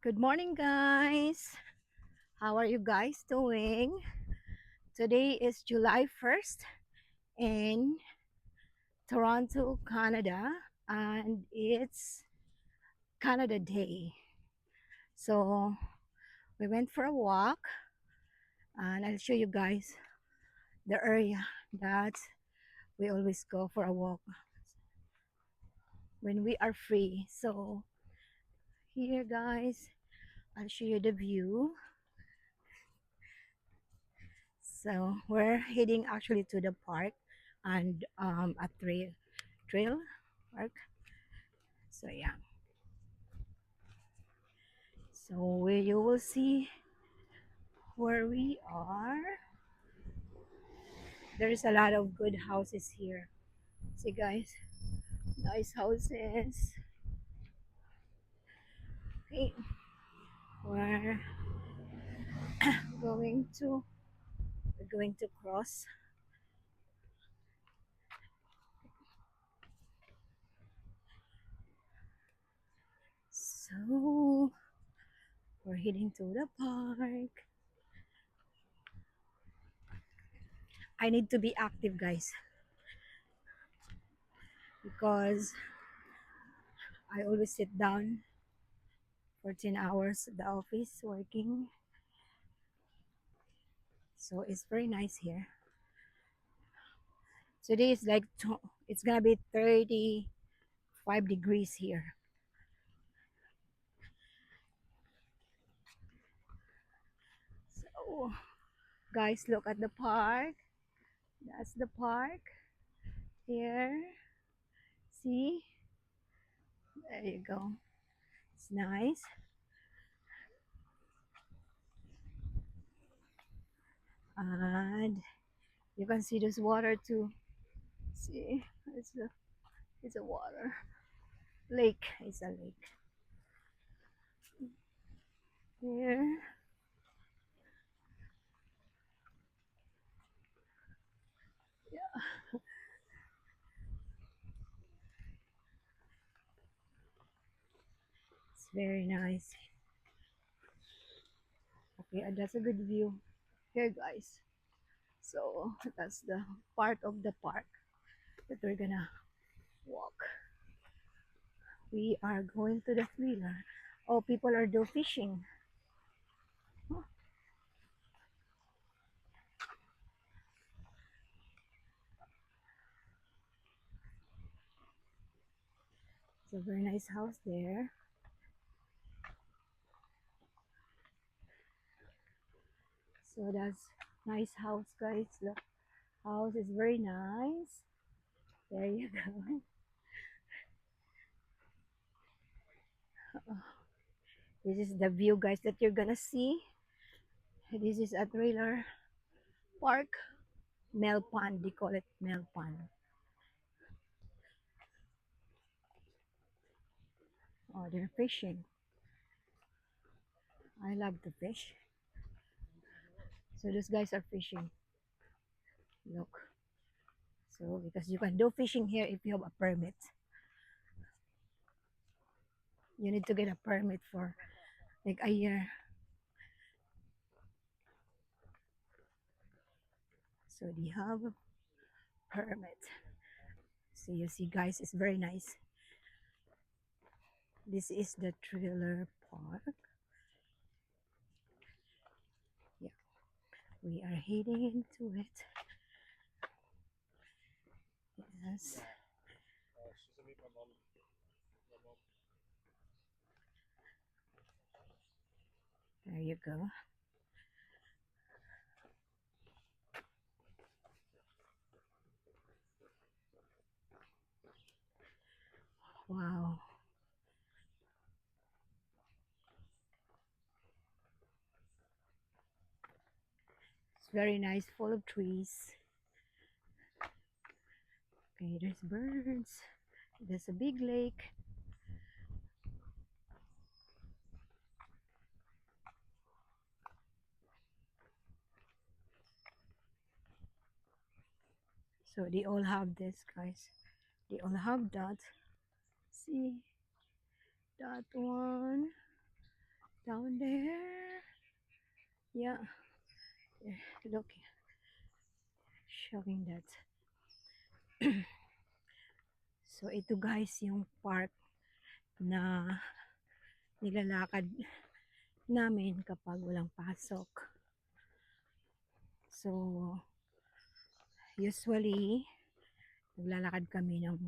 Good morning, guys. How are you guys doing? Today is July 1st in Toronto, Canada, and it's Canada Day. So, we went for a walk, and I'll show you guys the area that we always go for a walk when we are free. So, here, guys, I'll show you the view. So, we're heading actually to the park and a trail park. So yeah, so where you will see where we are, there's a lot of good houses here. See guys, nice houses. Okay, we're going to we're going to cross. So we're heading to the park. I need to be active, guys, because I always sit down 14 hours at the office working. So it's very nice here. Today is like it's gonna be 35 degrees here. So guys, look at the park. That's the park here. See, there you go. It's nice. And you can see this water too. See, it's a water lake. It's a lake here. Yeah, it's very nice. Okay, and that's a good view here, guys. So that's the part of the park that we're gonna walk. We are going to the thriller. Oh, people are do fishing. Oh, it's a very nice house there. So that's nice house, guys. The house is very nice. There you go. This is the view, guys, that you're gonna see. This is a trailer park. Melpan, they call it Melpan. Oh, they're fishing. I love to fish. So those guys are fishing. Look. So because you can do fishing here if you have a permit. You need to get a permit for like a year. So they have a permit. So you see, guys, it's very nice. This is the trailer park. Yeah, we are heading into it. Yes. There you go. Wow. It's very nice, full of trees. Okay, there's birds. There's a big lake. So they all have this, guys. They all have that. See that one. Yeah, look, showing that. So ito guys yung park na nilalakad namin kapag walang pasok. So usually naglalakad kami ng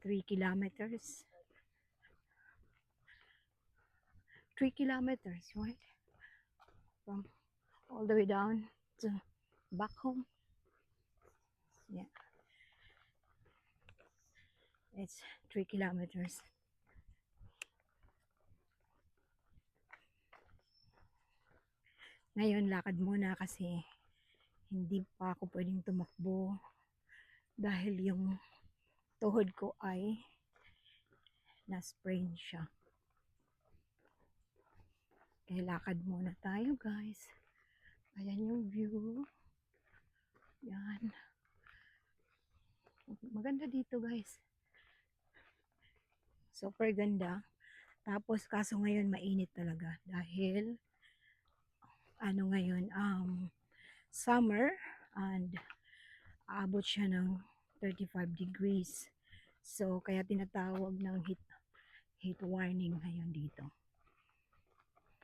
3 kilometers. 3 kilometers, right? From all the way down to back home. Yeah, it's 3 kilometers. Ngayon, lakad muna kasi hindi pa ako pwedeng tumakbo dahil yung tuhod ko ay na-sprain siya. Kaya lakad muna tayo guys. Ayan yung view. Yan. Maganda dito guys. Super ganda. Tapos kaso ngayon mainit talaga dahil ano ngayon summer and aabot siya ng 35 degrees. So kaya tinatawag ng heat warning ngayon dito.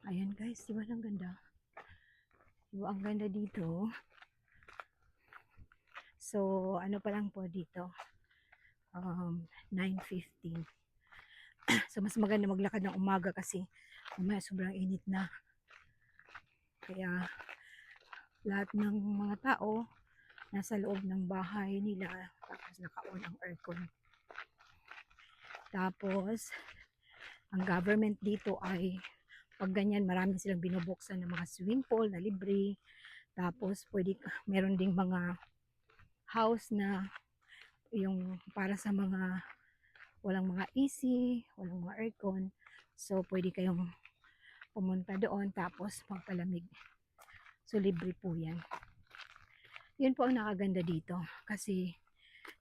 Ayan guys, di ba ang ganda? Diba ang ganda dito? So ano pa lang po dito? 9:15. So mas maganda maglakad ng umaga kasi umaya sobrang init na. Kaya lahat ng mga tao nasa loob ng bahay nila tapos naka-on ang aircon. Tapos ang government dito ay pag ganyan marami silang binubuksan ng mga swimming pool na libre. Tapos pwede meron ding mga house na yung para sa mga walang mga AC, walang mga aircon. So pwede kayong pumunta doon tapos magpalamig. So libre po yan. Yun po ang nakaganda dito kasi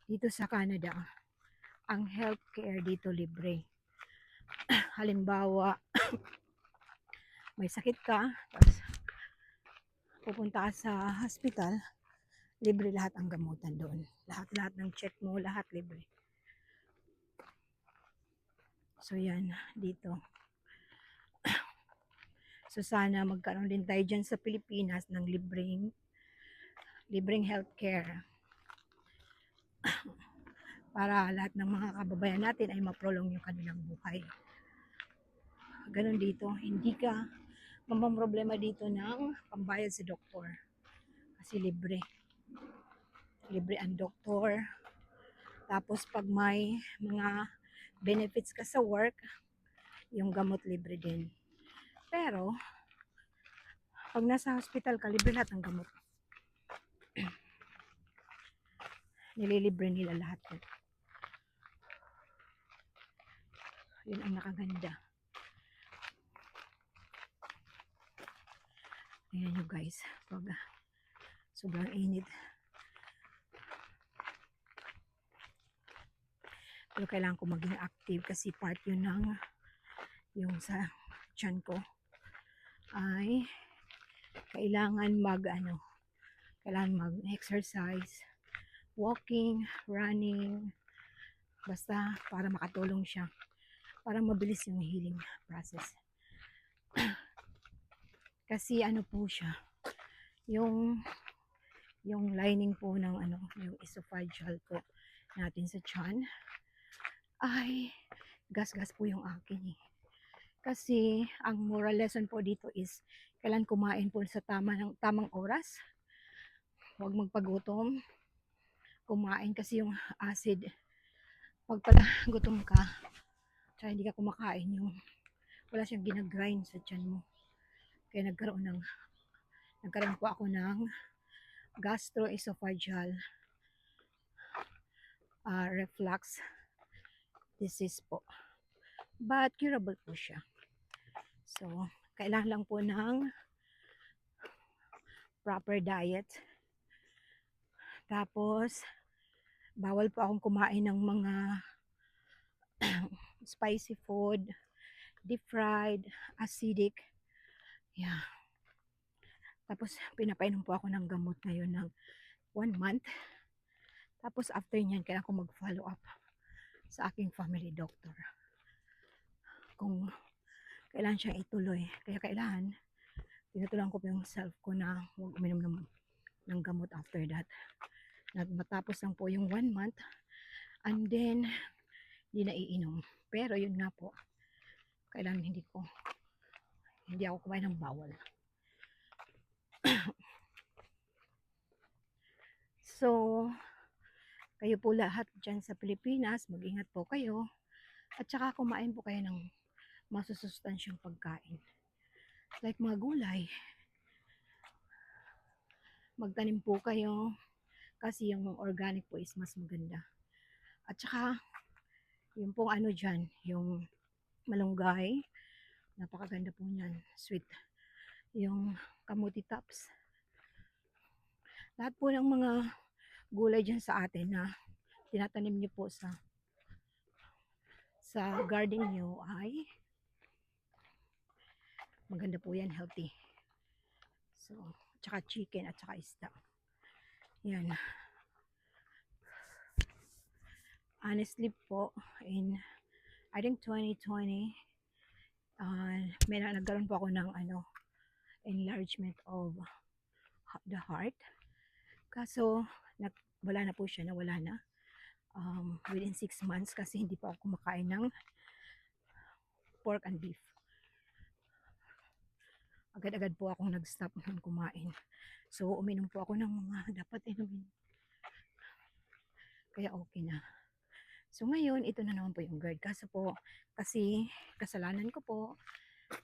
dito sa Canada ang healthcare dito libre. Halimbawa may sakit ka tapos pupunta ka sa hospital, libre lahat ang gamutan doon. Lahat ng check mo, lahat libre. So yan dito. So sana magkaroon din tayo dyan sa Pilipinas ng libreng healthcare para lahat ng mga kababayan natin ay maprolong yung kanilang buhay. Ganon dito, hindi ka mamamroblema dito ng pambayad sa doktor kasi libre ang doktor. Tapos pag may mga benefits ka sa work, yung gamot libre din. Pero pag nasa hospital ka, libre lahat ng gamot. Nililibre nila lahat yun. Yun ang nakaganda. Ayan nyo guys, pag sobrang init. Pero kailangan ko maging active kasi part yun ng yung sa tiyan ko ay kailangan mag-exercise, walking, running, basta para makatulong siya, para mabilis yung healing process. Kasi ano po siya, yung lining po ng yung esophageal po natin sa tiyan ay gas-gas po yung akin eh. Kasi ang moral lesson po dito is kailan kumain po sa tamang oras. Huwag magpagutom. Kumain kasi yung acid. Pag pala gutom ka, tsaka hindi ka kumakain yung wala siyang ginagrind sa tiyan mo. Kaya nagkaroon po ako ng gastroesophageal reflux disease po. But curable po siya. So, kailangan lang po ng proper diet. Tapos, bawal po akong kumain ng mga spicy food, deep fried, acidic. Yeah. Tapos pinapainom po ako ng gamot ngayon ng 1 month. Tapos after niyan, kailangan ko mag-follow up sa aking family doctor kung kailan siya ituloy. Kaya kailangan, tinutulan ko po yung self ko na huwag uminom ng gamot after that. Matapos lang po yung 1 month, and then, hindi na iinom. Pero yun nga po, kailangan hindi ako kumain ng bawal. So, kayo po lahat dyan sa Pilipinas, mag-ingat po kayo. At saka kumain po kayo ng masusustansyang pagkain. Like mga gulay. Magtanim po kayo kasi yung organic po is mas maganda. At saka, yung pong ano dyan, yung malunggay, napakaganda po niyan, sweet. Yung kamuti tops. Lahat po ng mga gulay dyan sa atin na tinatanim nyo po sa garden nyo ay maganda po yan, healthy. So, tsaka chicken at tsaka isda. Yan. Honestly po, I think 2020, may nagkaroon po ako ng enlargement of the heart. Kaso, wala na po siya, nawala na. Within 6 months kasi hindi po ako kumakain ng pork and beef. Agad-agad po akong nag-stop ng kumain. So, uminom po ako ng mga dapat inumin. Kaya okay na. So, ngayon, ito na naman po yung GERD. Kasi kasalanan ko po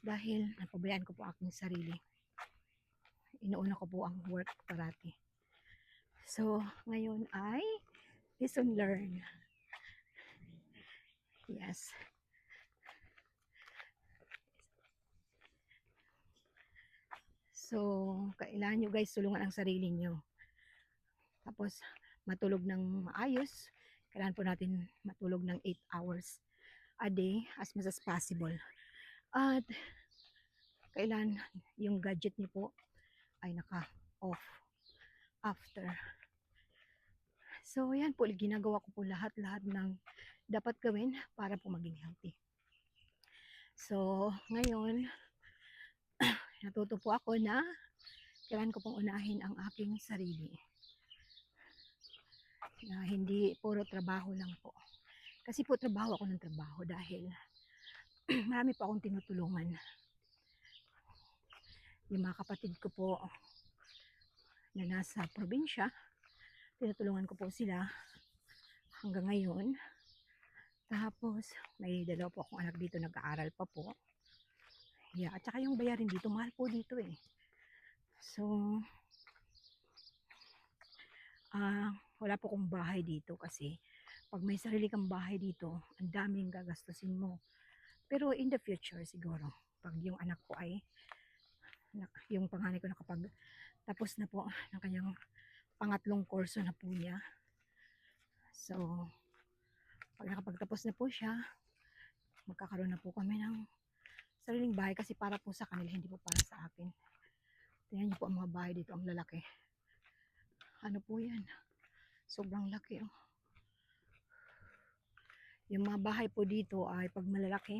dahil napabayaan ko po aking sarili. Inuuna ko po ang work parati. So, ngayon ay lesson learn. Yes. So, kailangan nyo guys tulungan ang sarili nyo. Tapos, matulog ng maayos. Kailangan po natin matulog ng 8 hours a day as much as possible. At, kailangan yung gadget nyo po ay naka-off after. So, yan po, ginagawa ko po lahat-lahat ng dapat gawin para po maging healthy. So, ngayon, natuto po ako na kailangan ko pong unahin ang aking sarili. Na hindi puro trabaho lang po. Kasi po trabaho ako ng trabaho dahil marami po akong tinutulungan. Yung mga kapatid ko po na nasa probinsya, tinutulungan ko po sila hanggang ngayon. Tapos, may dalawa po akong anak dito nag-aaral pa po. Yeah, at saka yung bayarin dito, mahal po dito eh. So, wala po akong bahay dito kasi pag may sarili kang bahay dito, ang daming gagastusin mo. Pero in the future siguro, pag yung anak ko ay, yung panganay ko nakapag tapos na po ng kanyang pangatlong kurso na po niya. So, pag nakapagtapos na po siya, magkakaroon na po kami ng sariling bahay kasi para po sa kanila, hindi po para sa akin. Tingnan niyo po ang mga bahay dito, ang lalaki. Ano po yan? Sobrang laki oh. Yung mga bahay po dito ay pag malalaki,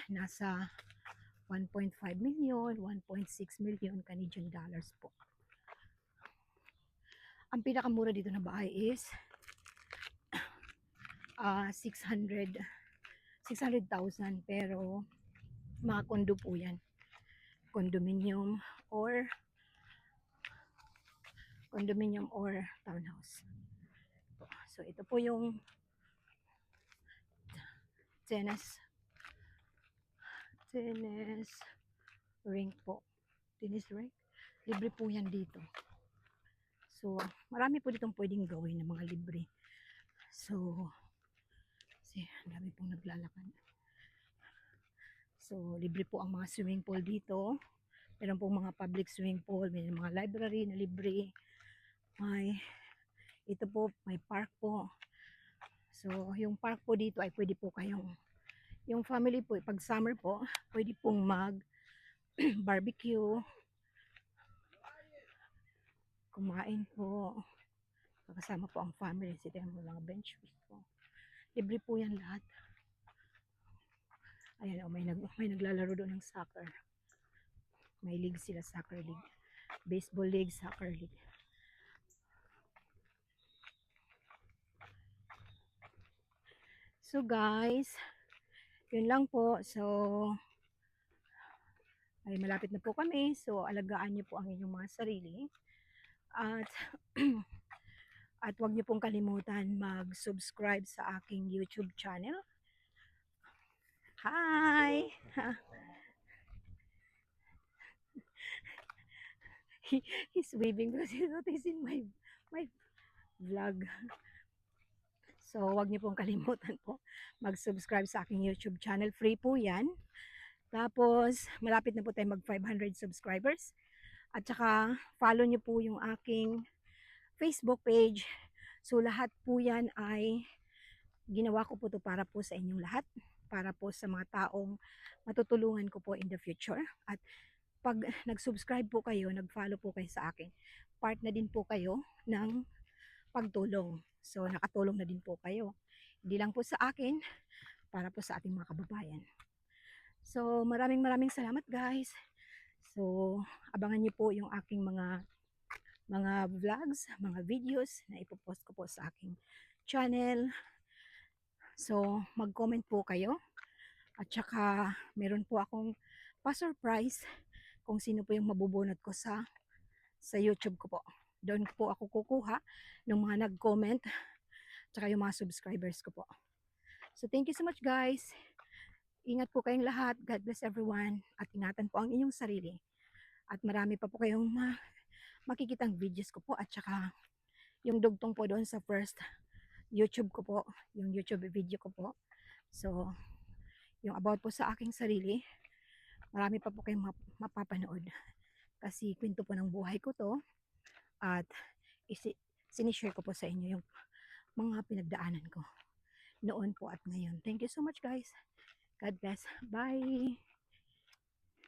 nasa 1.5 million, 1.6 million Canadian dollars po. Ang pinakamura dito na bahay is 600,000 pero mga kondo po yan. Condominium or townhouse. So ito po yung tennis ring po. Tennis ring. Libre po yan dito. So, marami po ditong pwedeng gawin ng mga libre. So, kasi dami pong naglalakad. So, libre po ang mga swimming pool dito. Meron pong mga public swimming pool, may mga library na libre. Ito po, may park po. So, yung park po dito ay pwede po kayong, yung family po, pag summer po, pwede pong barbecue, kumain po. Kasama po ang family. Sila mo mga bench po. Libre po yan lahat. Ayan, oh, may naglalaro doon ng soccer. May league sila, soccer league. Baseball league, soccer league. So guys, yun lang po. So, ay malapit na po kami. So, alagaan niyo po ang inyong mga sarili. At, at huwag niyo pong kalimutan mag-subscribe sa aking YouTube channel. Hi! He's waving because he's noticing my vlog. So, huwag niyo pong kalimutan po mag-subscribe sa aking YouTube channel. Free po yan. Tapos, malapit na po tayo mag 500 subscribers. At saka, follow niyo po yung aking Facebook page. So, lahat po yan ay ginawa ko po to para po sa inyong lahat. Para po sa mga taong matutulungan ko po in the future. At pag nag-subscribe po kayo, nag-follow po kayo sa akin, part na din po kayo ng pagtulong. So, nakatulong na din po kayo. Hindi lang po sa akin, para po sa ating mga kababayan. So, maraming salamat guys. So, abangan niyo po yung aking mga vlogs, mga videos na ipopost ko po sa aking channel. So, mag-comment po kayo. At saka, meron po akong pa-surprise kung sino po yung mabubunot ko sa YouTube ko po. Doon po ako kukuha ng mga nag-comment tsaka yung mga subscribers ko po. So thank you so much guys. Ingat po kayong lahat. God bless everyone. At ingatan po ang inyong sarili. At marami pa po kayong makikitang videos ko po. At saka yung dugtong po doon sa first YouTube ko po. Yung YouTube video ko po. So yung about po sa aking sarili. Marami pa po kayong mapapanood. Kasi kwento po ng buhay ko to. At sinishare ko po sa inyo yung mga pinagdaanan ko noon po at ngayon. Thank you so much guys. God bless. Bye.